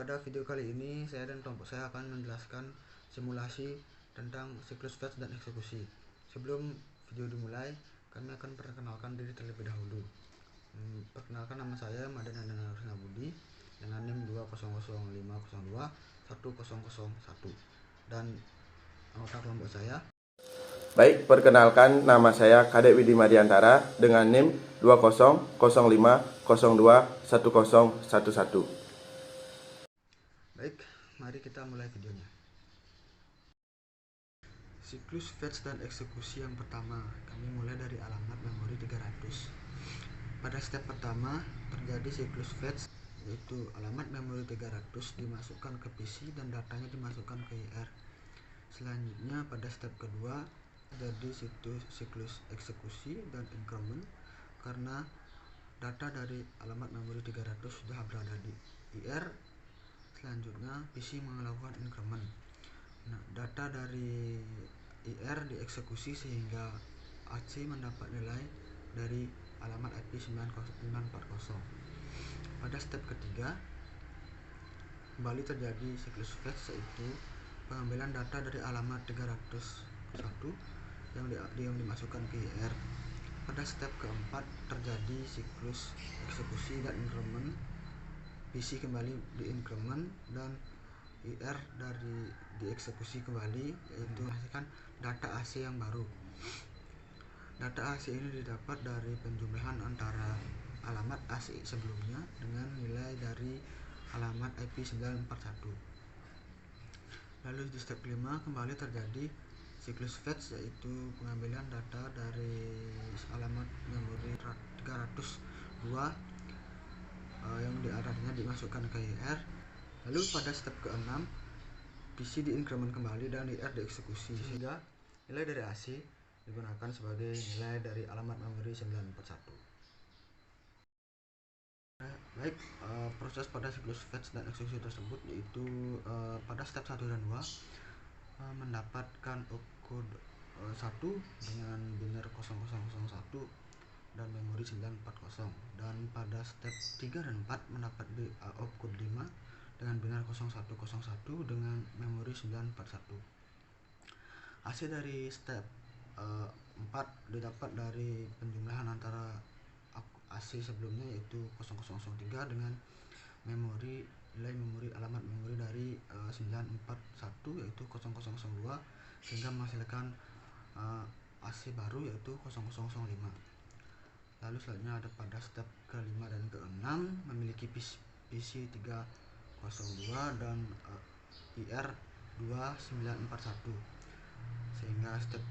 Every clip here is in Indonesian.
pada video kali ini saya dan kelompok saya akan menjelaskan simulasi tentang siklus fetch dan eksekusi. Sebelum video dimulai, kami akan perkenalkan diri terlebih dahulu. Perkenalkan, nama saya Madan Andana Rusna Budi dengan NIM 20050210001 dan anggota kelompok saya. Baik, perkenalkan, nama saya Kadek Widi Mariantara dengan NIM 20050021011. Baik, mari kita mulai videonya. Siklus fetch dan eksekusi yang pertama, kami mulai dari alamat memori 300. Pada step pertama terjadi siklus fetch, yaitu alamat memori 300 dimasukkan ke PC dan datanya dimasukkan ke IR. Selanjutnya pada step kedua terjadi siklus eksekusi dan increment karena data dari alamat memori 300 sudah berada di IR. Selanjutnya PC melakukan increment. Data dari IR dieksekusi sehingga AC mendapat nilai dari alamat IP 90940. Pada step ketiga kembali terjadi siklus fetch, yaitu pengambilan data dari alamat 301 yang dimasukkan ke IR. Pada step keempat terjadi siklus eksekusi dan increment. PC kembali di increment dan IR dari dieksekusi kembali, yaitu menghasilkan data AC yang baru. Data AC ini didapat dari penjumlahan antara alamat AC sebelumnya dengan nilai dari alamat IP 941. Lalu di step 5 kembali terjadi siklus fetch, yaitu pengambilan data dari alamat memori 302 yang diarahnya dimasukkan ke IR. Lalu pada step ke-6 PC di-increment kembali dan IR dieksekusi sehingga nilai dari AC digunakan sebagai nilai dari alamat memori 941. Baik, proses pada siklus fetch dan eksekusi tersebut yaitu pada step 1 dan 2 mendapatkan opcode 1 dengan biner 0001 dan memori 940, dan pada step 3 dan 4 mendapat opcode 5 dengan biner 0101 dengan memori 941. AC dari step 4 didapat dari penjumlahan antara AC sebelumnya, yaitu 0003 dengan nilai memori alamat memori dari 941 yaitu 0002 sehingga menghasilkan AC baru yaitu 0005. Lalu selanjutnya ada pada step ke-5 dan ke-6 memiliki PC 302 dan IR 2941 sehingga step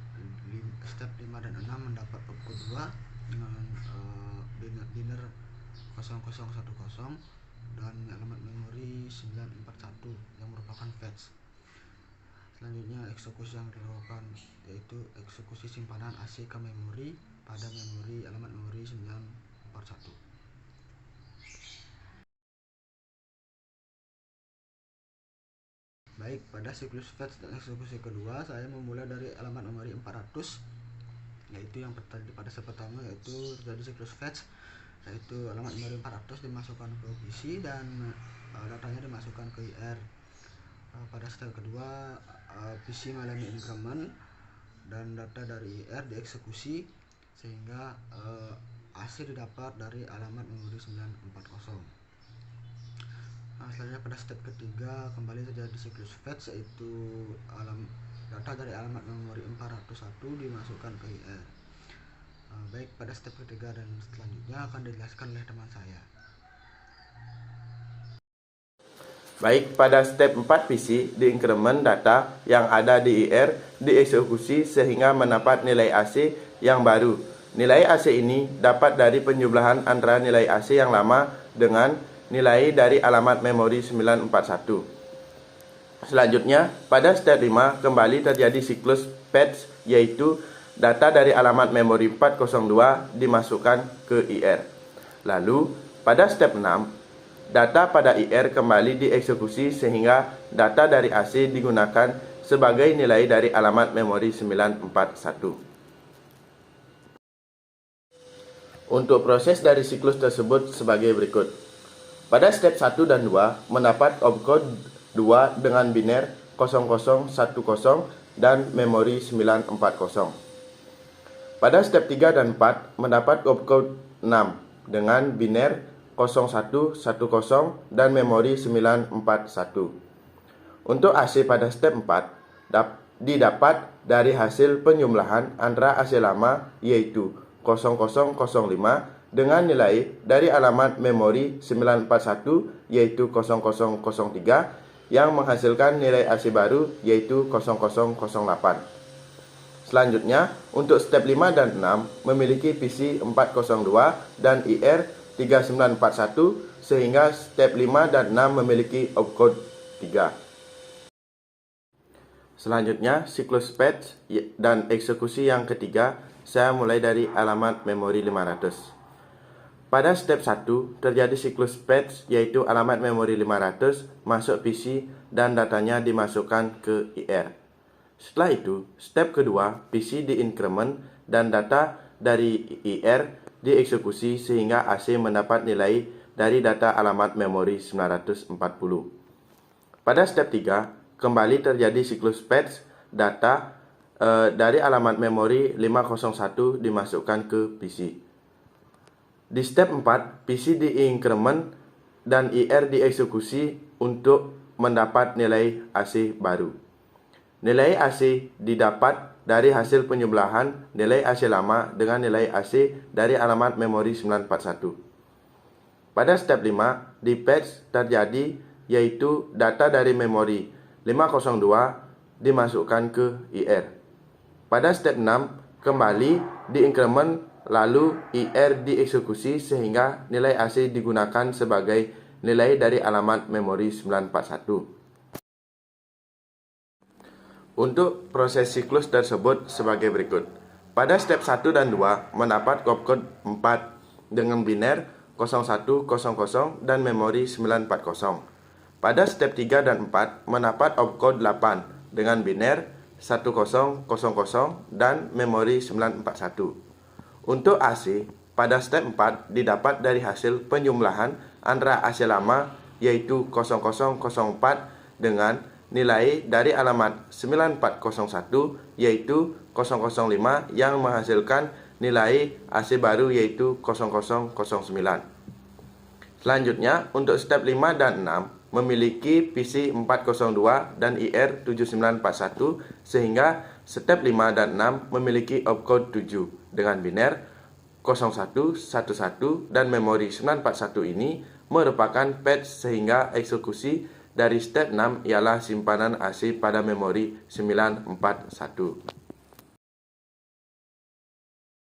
5 dan 6 mendapat opcode 2 dengan biner 0010 dan alamat memori 941 yang merupakan fetch. Selanjutnya eksekusi yang dilakukan yaitu eksekusi simpanan AC ke memori pada memori alamat memori 941. Baik, pada siklus fetch dan eksekusi kedua saya memulai dari alamat memori 400, yaitu yang tadi pada step pertama yaitu terjadi siklus fetch, yaitu alamat memori 400 dimasukkan ke PC dan datanya dimasukkan ke IR. Pada step kedua PC mengalami increment dan data dari IR dieksekusi sehingga AC didapat dari alamat memori 940. Selanjutnya pada step ketiga kembali terjadi siklus fetch, yaitu data dari alamat memori 401 dimasukkan ke IR. Baik, pada step ketiga dan selanjutnya akan dijelaskan oleh teman saya. Baik, pada step 4 PC di-increment data yang ada di IR dieksekusi sehingga mendapat nilai AC yang baru. Nilai AC ini dapat dari penjumlahan antara nilai AC yang lama dengan nilai dari alamat memori 941. Selanjutnya, pada step 5 kembali terjadi siklus fetch, yaitu data dari alamat memori 402 dimasukkan ke IR. Lalu, pada step 6 data pada IR kembali dieksekusi sehingga data dari AC digunakan sebagai nilai dari alamat memori 941. Untuk proses dari siklus tersebut sebagai berikut. Pada step 1 dan 2 mendapat opcode 2 dengan biner 0010 dan memori 940. Pada step 3 dan 4 mendapat opcode 6 dengan biner 0110 dan memori 941. Untuk AC pada step 4 didapat dari hasil penjumlahan antara AC lama yaitu 0005 dengan nilai dari alamat memori 941 yaitu 0003 yang menghasilkan nilai AC baru yaitu 0008. Selanjutnya, untuk step 5 dan 6 memiliki PC 402 dan IR 3941 sehingga step 5 dan 6 memiliki opcode 3. Selanjutnya, siklus patch dan eksekusi yang ketiga, saya mulai dari alamat memori 500. Pada step 1, terjadi siklus patch yaitu alamat memori 500 masuk PC dan datanya dimasukkan ke IR. Setelah itu, step kedua, PC di-increment dan data dari IR dieksekusi sehingga AC mendapat nilai dari data alamat memori 940. Pada step 3, kembali terjadi siklus patch data dari alamat memori 501 dimasukkan ke PC. Di step 4, PC di-increment dan IR dieksekusi untuk mendapat nilai AC baru. Nilai AC didapat dari hasil penjumlahan nilai AC lama dengan nilai AC dari alamat memori 941. Pada step 5, di patch terjadi yaitu data dari memori 502 dimasukkan ke IR. Pada step 6, kembali di-increment lalu IR dieksekusi sehingga nilai AC digunakan sebagai nilai dari alamat memori 941. Untuk proses siklus tersebut sebagai berikut. Pada step 1 dan 2 mendapat opcode 4 dengan biner 0100 dan memori 940. Pada step 3 dan 4 mendapat opcode 8 dengan biner 1000 dan memori 941. Untuk AC, pada step 4 didapat dari hasil penjumlahan antara AC lama yaitu 0004 dengan nilai dari alamat 9401 yaitu 005 yang menghasilkan nilai AC baru yaitu 0009. Selanjutnya, untuk step 5 dan 6 memiliki PC 402 dan IR 7941 sehingga step 5 dan 6 memiliki opcode 7 dengan biner 0111 dan memori 941 ini merupakan patch sehingga eksekusi dari step 6 ialah simpanan AC pada memori 941.